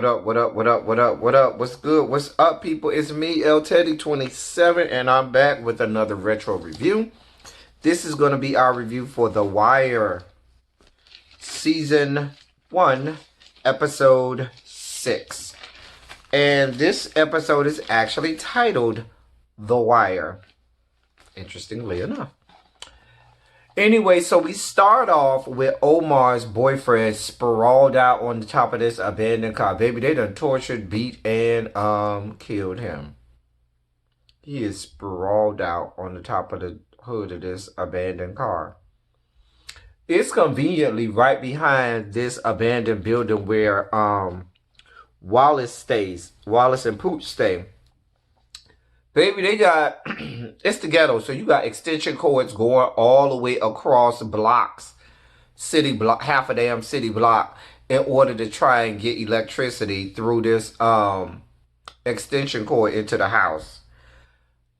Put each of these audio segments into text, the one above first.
up, what up, what up, what up, what up? What's good? What's up, people? It's me, El Teddy 27, and I'm back with another retro review. This is going to be our review for The Wire, Season 1, Episode 6. And this episode is actually titled The Wire, interestingly enough. Anyway, so we start off with Omar's boyfriend sprawled out on the top of this abandoned car. Baby, they done tortured, beat, and killed him. He is sprawled out on the top of the hood of this abandoned car. It's conveniently right behind this abandoned building where Wallace stays. Wallace and Pooch stay. Baby, they got, it's the ghetto, so you got extension cords going all the way across blocks, city block, half a damn city block, in order to try and get electricity through this extension cord into the house.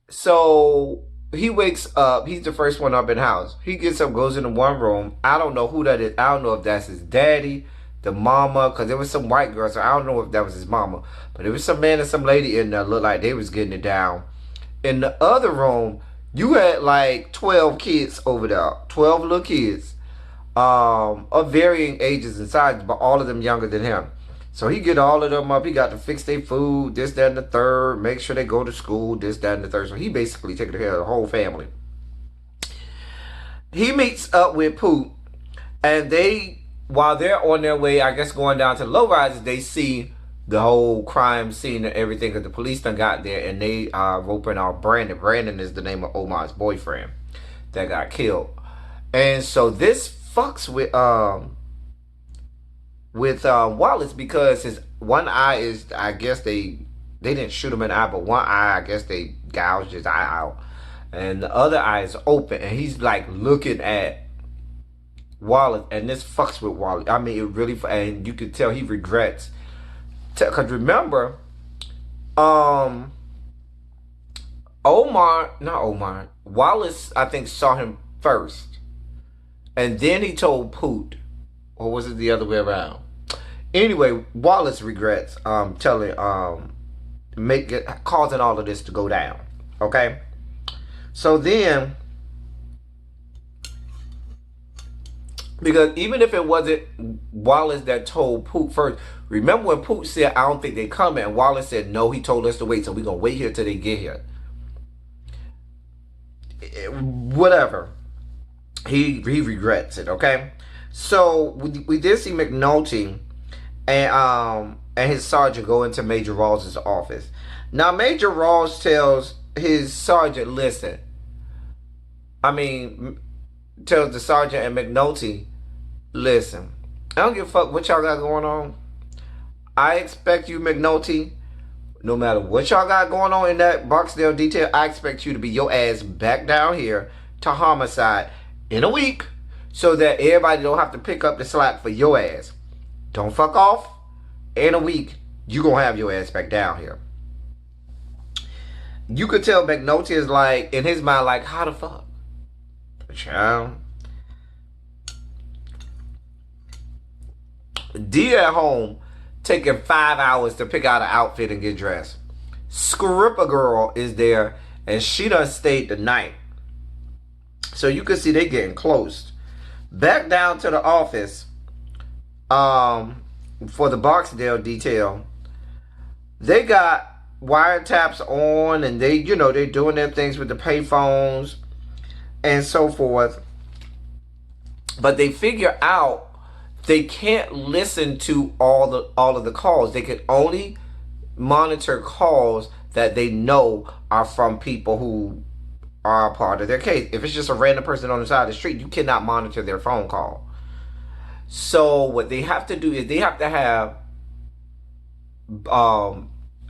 So he wakes up, he's the first one up in the house. He gets up, goes into one room. I don't know who that is. I don't know if that's his daddy, the mama, because there was some white girl, so I don't know if that was his mama. But there was some man and some lady in there, looked like they was getting it down. In the other room, you had like 12 kids over there. 12 little kids. Of varying ages and sizes, but all of them younger than him. So he get all of them up. He got to fix their food, this, that, and the third. Make sure they go to school, this, that, and the third. So he basically taking care of the whole family. He meets up with Poot, and they, while they're on their way, I guess going down to the low rises, they see the whole crime scene and everything, because the police done got there and they are roping out Brandon. Brandon is the name of Omar's boyfriend that got killed. And so this fucks with Wallace, because his one eye is, I guess they didn't shoot him in the eye, but one eye, I guess they gouged his eye out. And the other eye is open, and he's like looking at Wallace, and this fucks with Wallace. I mean, it really, and you could tell he regrets. Because remember, Wallace, I think, saw him first. And then he told Poot, or was it the other way around? Anyway, Wallace regrets causing all of this to go down. Okay? So then, because even if it wasn't Wallace that told Poot first, remember when Poot said, I don't think they coming, and Wallace said, no, he told us to wait, so we're going to wait here till they get here. Whatever. He regrets it, okay? So we did see McNulty and his sergeant go into Major Rawls' office. Now, Major Rawls tells his sergeant, listen, tells the sergeant and McNulty, listen, I don't give a fuck what y'all got going on. I expect you, McNulty, no matter what y'all got going on in that Barksdale detail, I expect you to be your ass back down here to homicide in a week, so that everybody don't have to pick up the slack for your ass. Don't fuck off. In a week, you gonna have your ass back down here. You could tell McNulty is like, in his mind, like, how the fuck? Child. D at home taking 5 hours to pick out an outfit and get dressed. Scrippa girl is there, and she done stayed the night. So you can see they getting close. Back down to the office for the Barksdale detail. They got wiretaps on, and they doing their things with the payphones and so forth. But they figure out they can't listen to all of the calls. They can only monitor calls that they know are from people who are a part of their case. If it's just a random person on the side of the street, you cannot monitor their phone call. So what they have to do is they have to have I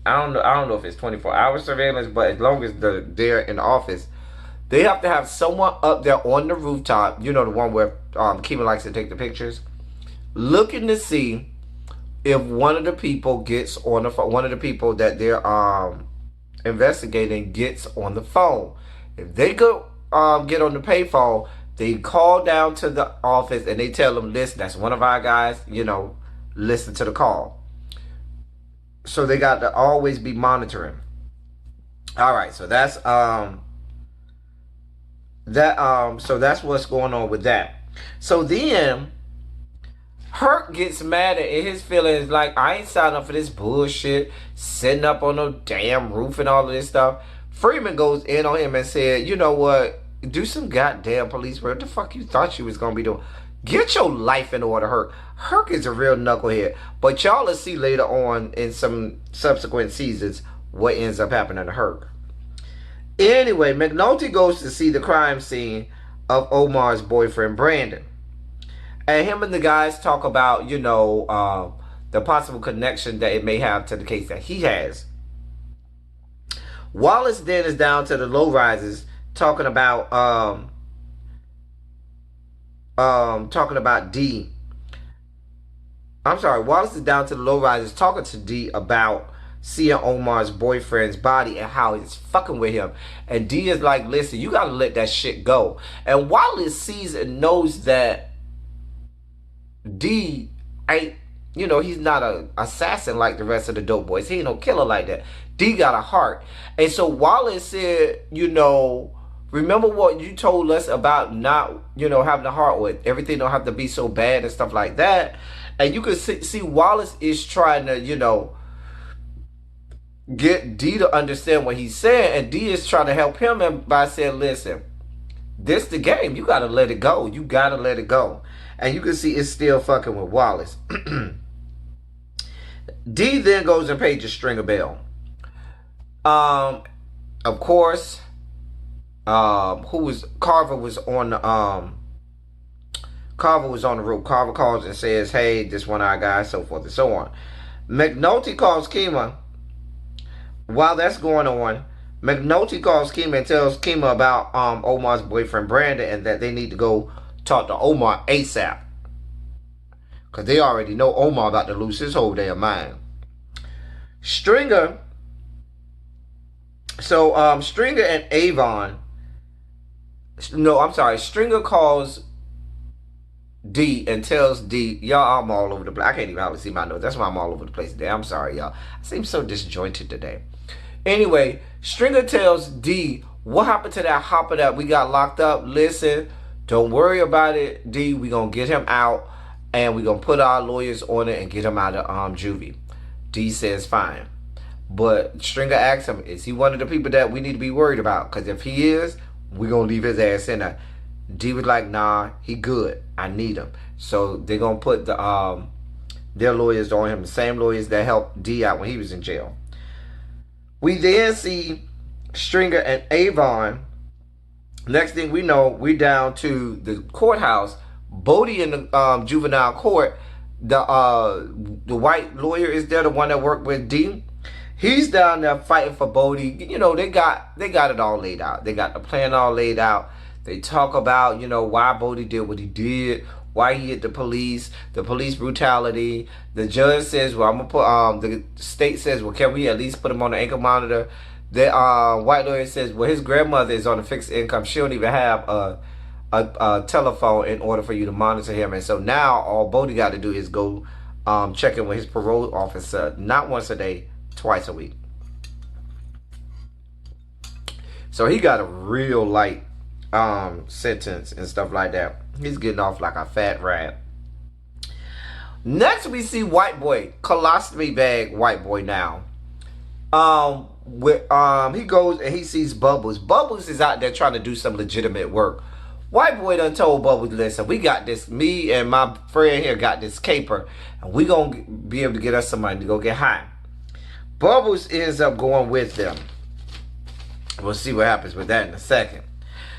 don't know if it's 24-hour surveillance, but as long as they're in the office, they have to have someone up there on the rooftop, the one where Kima likes to take the pictures, looking to see if one of the people gets on the phone, one of the people that they're investigating gets on the phone. If they go get on the payphone, they call down to the office and they tell them, listen, that's one of our guys, listen to the call. So they got to always be monitoring. All right, so that's so that's what's going on with that. So then Herc gets mad at his feelings, like, I ain't signed up for this bullshit, sitting up on no damn roof and all of this stuff. Freeman goes in on him and said, you know what, do some goddamn police work. What the fuck you thought you was gonna be doing? Get your life in order, Herc. Herc is a real knucklehead. But y'all will see later on in some subsequent seasons what ends up happening to Herc. Anyway, McNulty goes to see the crime scene of Omar's boyfriend, Brandon. And him and the guys talk about, the possible connection that it may have to the case that he has. Wallace then is down to the low rises talking about D. I'm sorry, Wallace is down to the low rises talking to D about seeing Omar's boyfriend's body and how he's fucking with him. And D is like, listen, you gotta let that shit go. And Wallace sees and knows that D ain't, he's not an assassin like the rest of the dope boys. He ain't no killer like that. D got a heart. And so Wallace said, remember what you told us about not, having a heart with everything don't have to be so bad and stuff like that. And you can see Wallace is trying to, get D to understand what he's saying. And D is trying to help him by saying, listen, this the game. You got to let it go. You got to let it go. And you can see it's still fucking with Wallace. D then goes and pays Stringer bell. Of course, Carver was on the rope. Carver calls and says, hey, this one of our guys, so forth and so on. McNulty calls Kima. While that's going on, McNulty calls Kima and tells Kima about Omar's boyfriend Brandon and that they need to go talk to Omar ASAP. Because they already know Omar about to lose his whole damn mind. Stringer and Avon. No, I'm sorry. Stringer calls D and tells D, y'all, I'm all over the place. I can't even hardly see my notes. That's why I'm all over the place today. I'm sorry, y'all. I seem so disjointed today. Anyway, Stringer tells D, what happened to that hopper that we got locked up? Listen, don't worry about it, D. We gonna get him out, and we gonna put our lawyers on it and get him out of juvie. D says fine. But Stringer asks him, is he one of the people that we need to be worried about? Because if he is, we gonna leave his ass in there. D was like, nah, he good. I need him. So they're gonna put their lawyers on him, the same lawyers that helped D out when he was in jail. We then see Stringer and Avon. Next thing we know, we down to the courthouse. Bodie in the juvenile court. The white lawyer is there, the one that worked with D. He's down there fighting for Bodie. They got it all laid out. They got the plan all laid out. They talk about, why Bodie did what he did, why he hit the police brutality. The judge says, well, I'm gonna put the state says, well, can we at least put him on the ankle monitor? The white lawyer says, well, his grandmother is on a fixed income. She don't even have a telephone in order for you to monitor him. And so now all Bodie got to do is go check in with his parole officer, not once a day, twice a week. So he got a real light sentence and stuff like that. He's getting off like a fat rat. Next we see white boy, colostomy bag white boy now. He goes and he sees Bubbles. Bubbles is out there trying to do some legitimate work. White boy done told Bubbles, listen, we got this, me and my friend here got this caper, and we gonna be able to get us some money to go get high. Bubbles ends up going with them. We'll see what happens with that in a second.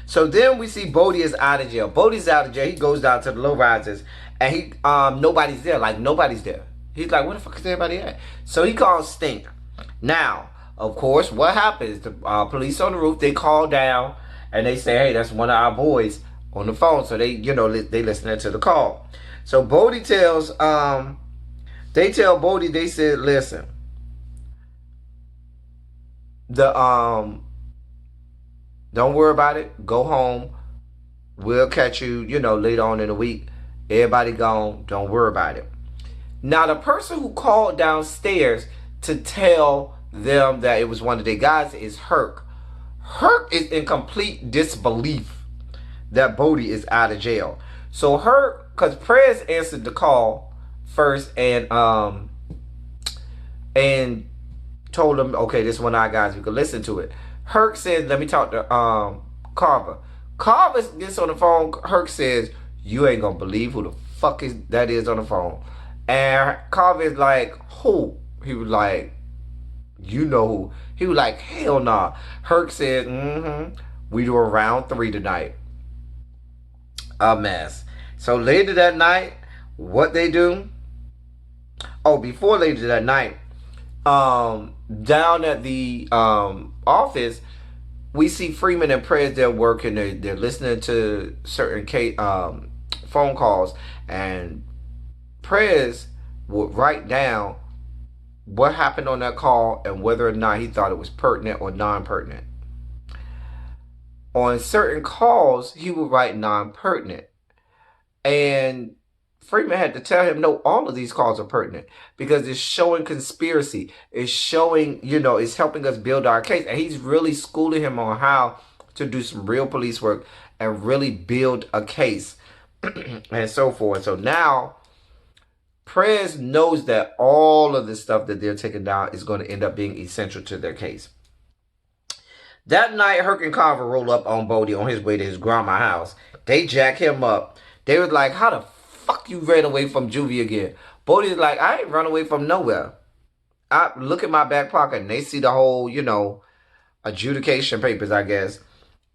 So then we see Bodie is out of jail. Bodie's out of jail. He goes down to the low rises, and he nobody's there. Like, nobody's there. He's like, where the fuck is everybody at? So he calls Stink. Now, of course, what happens? The police on the roof, they call down, and they say, hey, that's one of our boys on the phone. So they, they listening to the call. So Bodie tells, they tell Bodie, they said, listen, don't worry about it. Go home. We'll catch you, later on in the week. Everybody gone. Don't worry about it. Now, the person who called downstairs to tell them that it was one of their guys is Herc. Herc is in complete disbelief that Bodie is out of jail. So Herc, because Prez answered the call first and told him, okay, this is one of our guys, we could listen to it. Herc says, let me talk to Carver. Carver gets on the phone. Herc says, you ain't gonna believe who the fuck that is on the phone. And Carver is like, who? He was like, you know who. He was like, hell nah. Herc said, we doing round 3 tonight. A mess. So later that night, what they do? Oh, before later that night, down at the office, we see Freeman and Prez. They're working. They're listening to certain phone calls, and Prez would write down what happened on that call and whether or not he thought it was pertinent or non-pertinent. On certain calls, he would write non-pertinent, and Freeman had to tell him, no, all of these calls are pertinent because it's showing conspiracy. It's showing, it's helping us build our case. And he's really schooling him on how to do some real police work and really build a case and so forth. So now Prez knows that all of the stuff that they're taking down is going to end up being essential to their case. That night, Herc and Carver roll up on Bodie on his way to his grandma's house. They jack him up. They was like, how the fuck you ran away from juvie again? Bodie's like, I ain't run away from nowhere. I look at my back pocket and they see the whole, adjudication papers, I guess.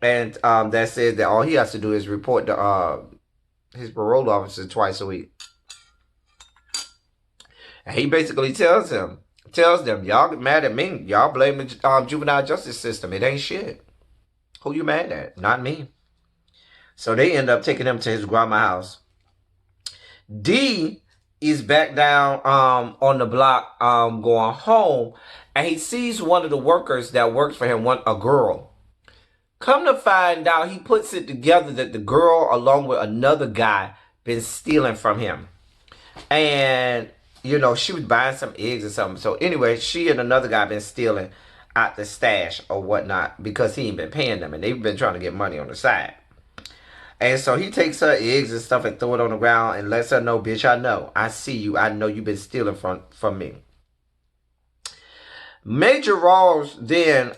And that says that all he has to do is report to his parole officer twice a week. And he basically tells them, y'all get mad at me. Y'all blame the juvenile justice system. It ain't shit. Who you mad at? Not me. So they end up taking him to his grandma's house. D is back down on the block going home, and he sees one of the workers that works for him, a girl. Come to find out, he puts it together that the girl, along with another guy, been stealing from him. And, she was buying some eggs or something. So anyway, she and another guy been stealing out the stash or whatnot because he ain't been paying them, and they've been trying to get money on the side. And so he takes her eggs and stuff and throw it on the ground and lets her know, bitch, I know. I see you. I know you've been stealing from me. Major Rawls then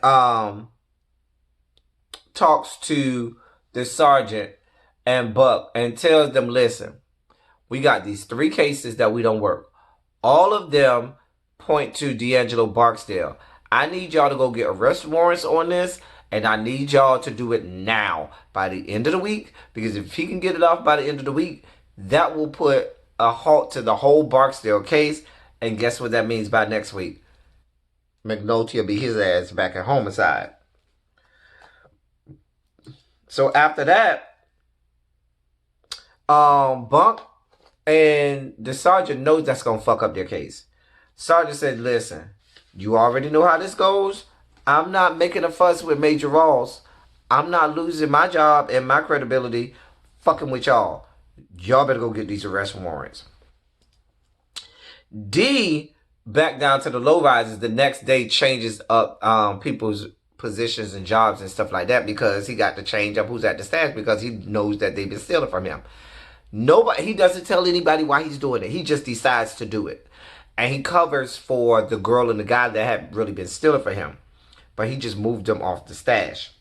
talks to the sergeant and Buck and tells them, listen, we got these 3 cases that we don't work. All of them point to D'Angelo Barksdale. I need y'all to go get arrest warrants on this. And I need y'all to do it now by the end of the week. Because if he can get it off by the end of the week, that will put a halt to the whole Barksdale case. And guess what that means by next week? McNulty will be his ass back at homicide. So after that, Bunk and the sergeant knows that's going to fuck up their case. Sergeant said, listen, you already know how this goes. I'm not making a fuss with Major Rawls. I'm not losing my job and my credibility fucking with y'all. Y'all better go get these arrest warrants. D, back down to the low-rises, the next day changes up people's positions and jobs and stuff like that because he got to change up who's at the stash because he knows that they've been stealing from him. He doesn't tell anybody why he's doing it. He just decides to do it. And he covers for the girl and the guy that had really been stealing from him. But he just moved them off the stash.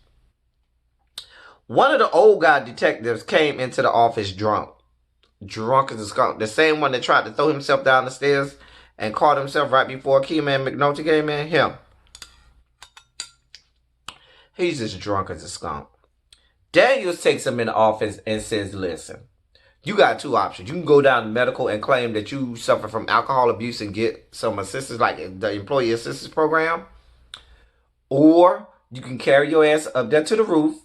One of the old guy detectives came into the office drunk. Drunk as a skunk. The same one that tried to throw himself down the stairs and caught himself right before Kima and McNulty came in. Him. He's just drunk as a skunk. Daniels takes him in the office and says, listen, you got 2 options. You can go down to medical and claim that you suffer from alcohol abuse and get some assistance like the employee assistance program. Or you can carry your ass up there to the roof,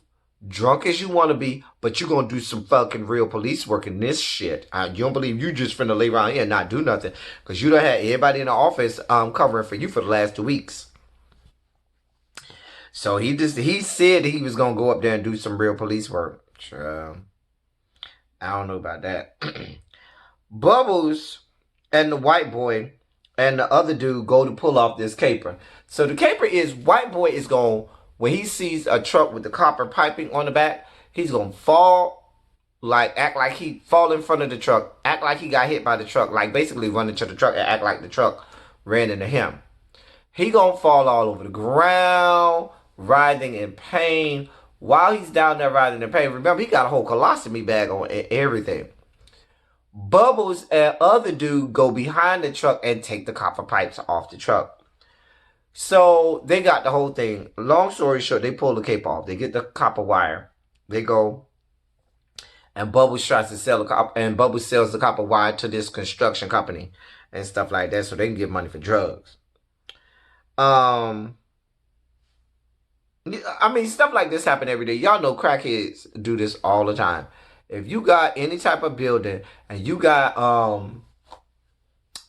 drunk as you want to be, but you're going to do some fucking real police work in this shit. You don't believe you just finna lay around here and not do nothing because you done had everybody in the office covering for you for the last 2 weeks. So he said that he was going to go up there and do some real police work. Sure. I don't know about that. Bubbles and the white boy and the other dude go to pull off this caper. So the caper is white boy is going, when he sees a truck with the copper piping on the back, he's gonna fall, like act like he fall in front of the truck, act like he got hit by the truck, like basically run into the truck and act like the truck ran into him. He gonna fall all over the ground, writhing in pain. While he's down there writhing in pain, remember he got a whole colostomy bag on and everything. Bubbles and other dude go behind the truck and take the copper pipes off the truck. So they got the whole thing. Long story short, they pull the cape off. They get the copper wire. They go, and Bubbles tries to sell the copper, and Bubbles sells the copper wire to this construction company and stuff like that, so they can get money for drugs. I mean, stuff like this happen every day. Y'all know crackheads do this all the time. If you got any type of building and you got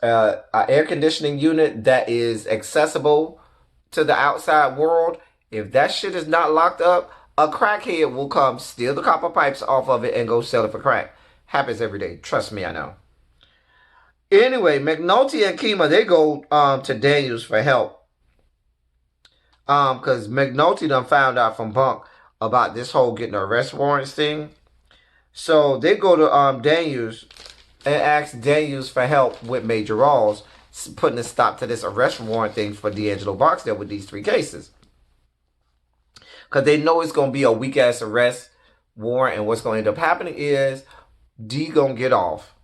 an air conditioning unit that is accessible to the outside world, if that shit is not locked up, a crackhead will come steal the copper pipes off of it and go sell it for crack. Happens every day. Trust me, I know. Anyway, McNulty and Kima, they go to Daniels for help. Because McNulty done found out from Bunk about this whole getting arrest warrants thing. So they go to Daniels and ask Daniels for help with Major Rawls, putting a stop to this arrest warrant thing for D'Angelo Barksdale with these 3 cases. Because they know it's going to be a weak-ass arrest warrant, and what's going to end up happening is D going to get off.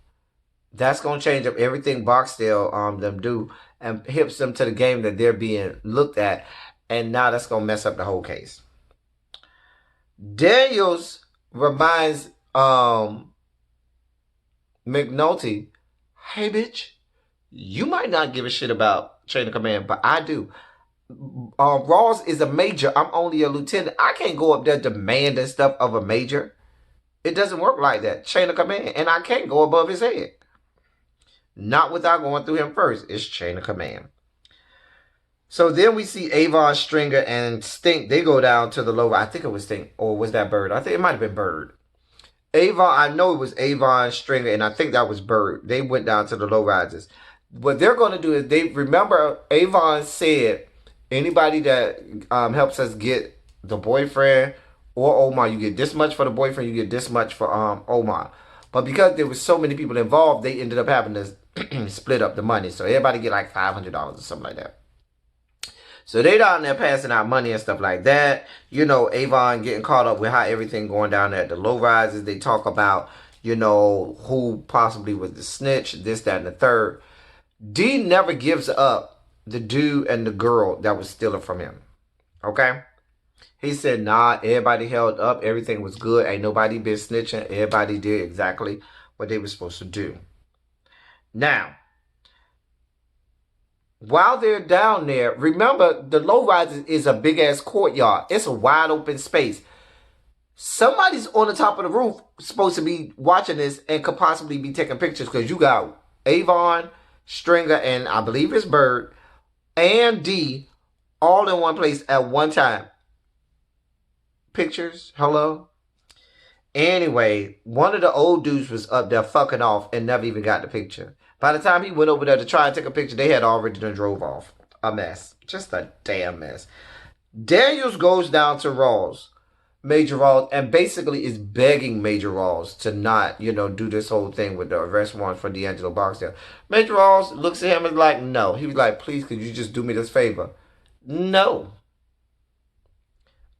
That's going to change up everything Barksdale them do and hips them to the game that they're being looked at, and now that's going to mess up the whole case. Daniels reminds McNulty, hey bitch, you might not give a shit about chain of command, but I do. Rawls is a major. I'm only a lieutenant. I can't go up there demanding stuff of a major. It doesn't work like that. Chain of command. And I can't go above his head. Not without going through him first. It's chain of command. So then we see Avon, Stringer, and Stink. They go down to the low. I think it was Stink. Or was that Bird? I think it might have been Bird. Avon, I know it was Avon, Stringer, and I think that was Bird. They went down to the low rises. What they're going to do is, they remember Avon said, anybody that helps us get the boyfriend or Omar, you get this much for the boyfriend, you get this much for Omar. But because there was so many people involved, they ended up having to split up the money. So everybody get like $500 or something like that. So they down there passing out money and stuff like that. You know, Avon getting caught up with how everything going down there at the low rises. They talk about, you know, who possibly was the snitch, this, that, and the third. D never gives up the dude and the girl that was stealing from him. Okay? He said, nah, everybody held up. Everything was good. Ain't nobody been snitching. Everybody did exactly what they were supposed to do. Now, while they're down there, remember, the low rise is a big-ass courtyard. It's a wide open space. Somebody's on the top of the roof supposed to be watching this and could possibly be taking pictures, because you got Avon, Stringer, and I believe it's Bird, and D all in one place at one time. Pictures? Hello? Anyway, one of the old dudes was up there fucking off and never even got the picture. By the time he went over there to try and take a picture, they had already done drove off. A mess. Just a damn mess. Daniels goes down to Rawls, Major Rawls, and basically is begging Major Rawls to not, you know, do this whole thing with the arrest warrant for D'Angelo Barksdale. Major Rawls looks at him and is like, no. He was like, please, could you just do me this favor? No.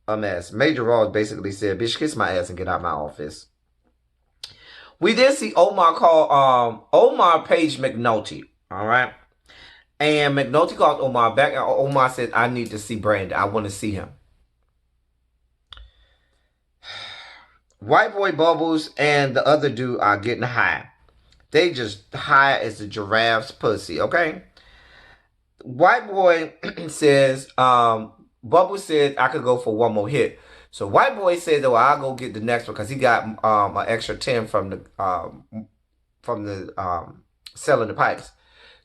A mess. Major Rawls basically said, bitch, kiss my ass and get out of my office. We then see Omar call, Omar paged McNulty, all right? And McNulty called Omar back, and Omar said, I need to see Brandon. I want to see him. White boy Bubbles and the other dude are getting high. They just high as a giraffe's pussy, okay? White boy says, Bubbles said I could go for one more hit. So white boy says, "Oh, I'll go get the next one," because he got an extra 10 from the selling the pipes.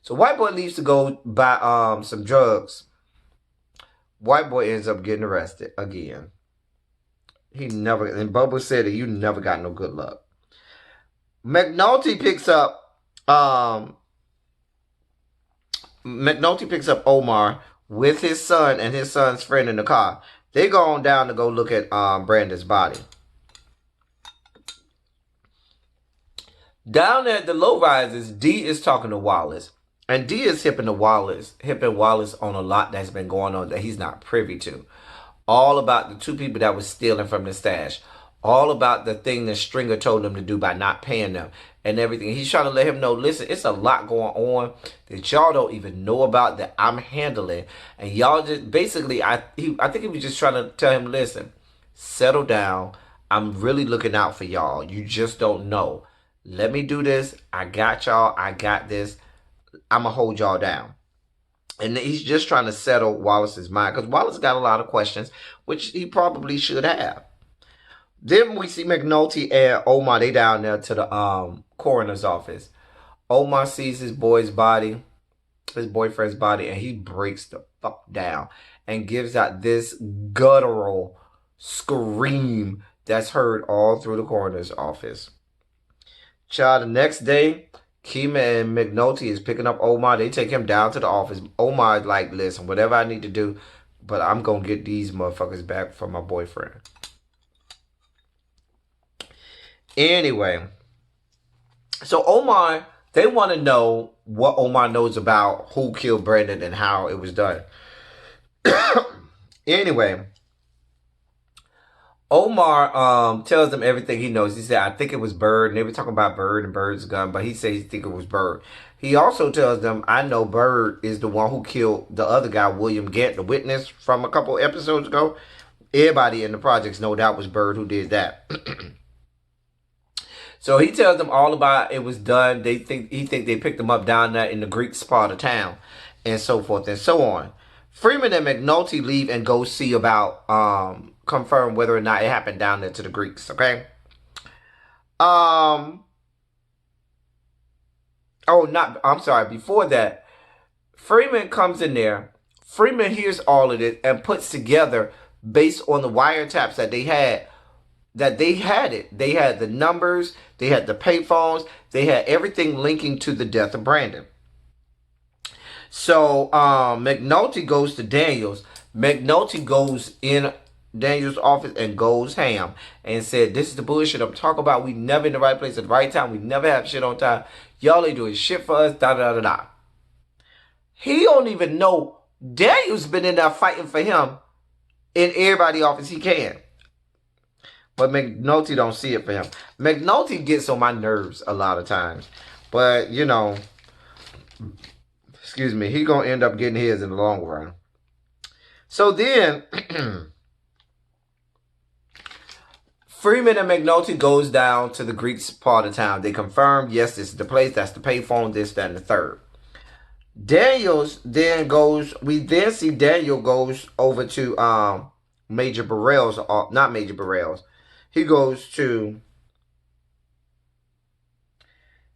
So white boy leaves to go buy some drugs. White boy ends up getting arrested again. He never, and Bubba said that you never got no good luck. McNulty picks up McNulty picks up Omar with his son and his son's friend in the car. They go on down to go look at Brandon's body. Down at the low rises, D is talking to Wallace. And D is hipping Wallace on a lot that's been going on that he's not privy to. All about the two people that was stealing from the stash. All about the thing that Stringer told them to do by not paying them and everything. He's trying to let him know, listen, it's a lot going on that y'all don't even know about that I'm handling. And y'all just, basically, I think he was just trying to tell him, listen, settle down. I'm really looking out for y'all. You just don't know. Let me do this. I got y'all. I got this. I'm going to hold y'all down. And he's just trying to settle Wallace's mind because Wallace got a lot of questions, which he probably should have. Then we see McNulty and Omar. They down there to the coroner's office. Omar sees his boyfriend's body, and he breaks the fuck down and gives out this guttural scream that's heard all through the coroner's office. Child, the next day, Kima and McNulty is picking up Omar. They take him down to the office. Omar's like, listen, whatever I need to do, but I'm going to get these motherfuckers back from my boyfriend. Anyway, so Omar, they want to know what Omar knows about who killed Brandon and how it was done. Anyway, Omar tells them everything he knows. He said, I think it was Bird. And they were talking about Bird and Bird's gun, but he said he think it was Bird. He also tells them, I know Bird is the one who killed the other guy, William Gant, the witness from a couple episodes ago. Everybody in the projects know that was Bird who did that. So he tells them all about it was done. He think they picked them up down there in the Greek part of town, and so forth and so on. Freeman and McNulty leave and go see about confirm whether or not it happened down there to the Greeks. Okay. I'm sorry. Before that, Freeman comes in there. Freeman hears all of it and puts together based on the wiretaps that they had. They had the numbers, they had the payphones, they had everything linking to the death of Brandon. So McNulty goes to Daniels. McNulty goes in Daniels' office and goes ham and said, this is the bullshit I'm talking about. We never in the right place at the right time. We never have shit on time. Y'all ain't doing shit for us, da-da-da-da. He don't even know Daniels been in there fighting for him in everybody's office he can. But McNulty don't see it for him. McNulty gets on my nerves a lot of times. But, you know, excuse me, he going to end up getting his in the long run. So then, Freeman and McNulty goes down to the Greeks part of town. They confirm, yes, this is the place. That's the payphone, this, that, and the third. Daniels then goes, we then see Daniel goes over to Major Burrell's, not Major Burrell's. He goes to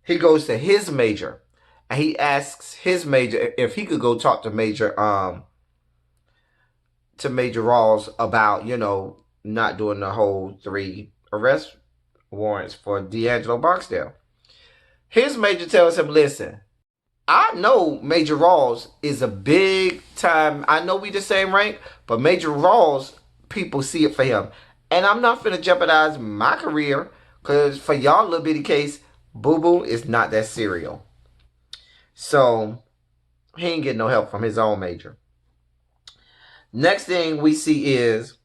his major, and he asks his major if he could go talk to Major Rawls about, you know, not doing the whole 3 arrest warrants for D'Angelo Barksdale. His major tells him, listen, I know Major Rawls is a big time, I know we the same rank, but Major Rawls, people see it for him. And I'm not finna jeopardize my career because for y'all little bitty case, boo-boo is not that serial. So, he ain't getting no help from his own major. Next thing we see is,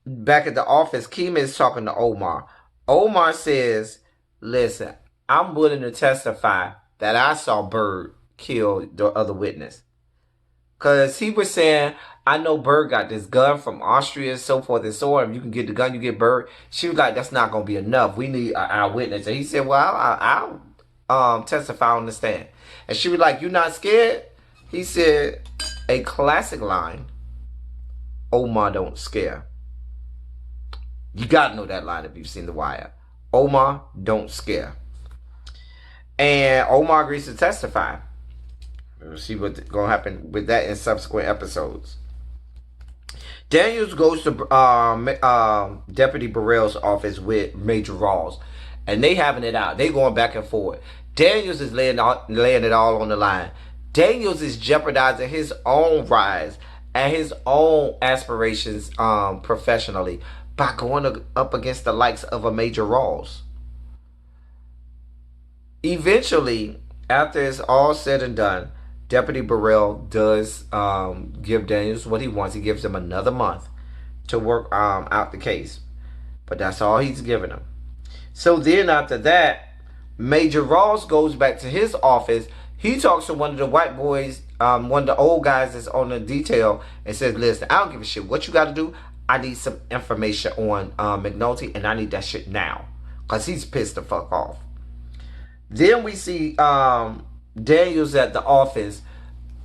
back at the office, Kima is talking to Omar. Omar says, listen, I'm willing to testify that I saw Bird kill the other witness. Because he was saying, I know Bird got this gun from Austria, so forth and so on. If you can get the gun, you get Bird. She was like, that's not going to be enough. We need an eyewitness. And he said, well, I'll testify on the stand. And she was like, you not scared? He said, a classic line, Omar don't scare. You got to know that line if you've seen The Wire. Omar don't scare. And Omar agrees to testify. We'll see what's going to happen with that in subsequent episodes. Daniels goes to Deputy Burrell's office with Major Rawls. and they having it out. They going back and forth. Daniels is laying it all on the line. Daniels is jeopardizing his own rise and his own aspirations professionally by going up against the likes of a Major Rawls. Eventually, after it's all said and done, Deputy Burrell does give Daniels what he wants. He gives him another month to work out the case. But that's all he's giving him. So then after that, Major Rawls goes back to his office. He talks to one of the white boys, one of the old guys that's on the detail, and says, listen, I don't give a shit what you got to do. I need some information on McNulty, and I need that shit now. Because he's pissed the fuck off. Then we see Daniels at the office,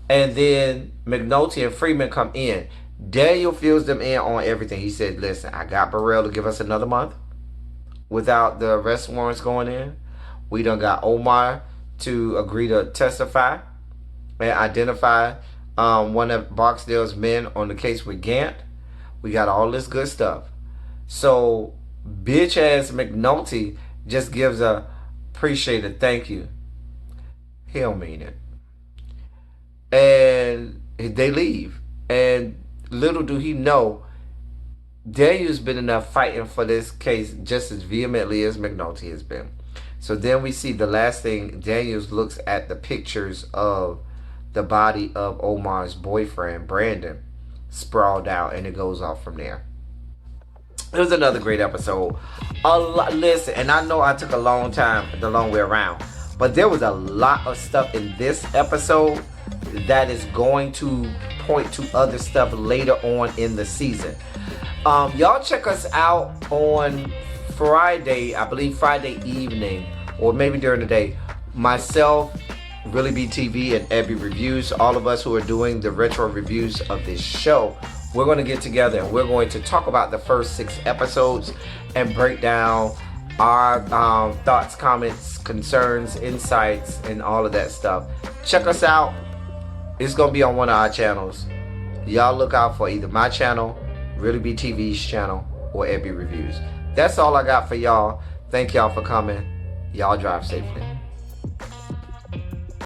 and then McNulty and Freeman come in. Daniel fills them in on everything. He said, listen, I got Burrell to give us another month without the arrest warrants going in. We done got Omar to agree to testify and identify one of Barksdale's men on the case with Gant. We got all this good stuff. So bitch ass McNulty just gives a appreciate it, thank you. He don't mean it. And they leave. And little do he know, Daniel's been enough fighting for this case just as vehemently as McNulty has been. So then we see the last thing, Daniels looks at the pictures of the body of Omar's boyfriend, Brandon, sprawled out, and it goes off from there. It was another great episode. Listen, and I know I took a long time, the long way around, but there was a lot of stuff in this episode that is going to point to other stuff later on in the season. Y'all check us out on Friday, I believe Friday evening, or maybe during the day. Myself, Really Be TV, and Ebby Reviews, all of us who are doing the retro reviews of this show, we're going to get together and we're going to talk about the first 6 episodes and break down our thoughts, comments, concerns, insights, and all of that stuff. Check us out. It's going to be on one of our channels. Y'all look out for either my channel, Really Be TV's channel, or Ebby Reviews. That's all I got for y'all. Thank y'all for coming. Y'all drive safely.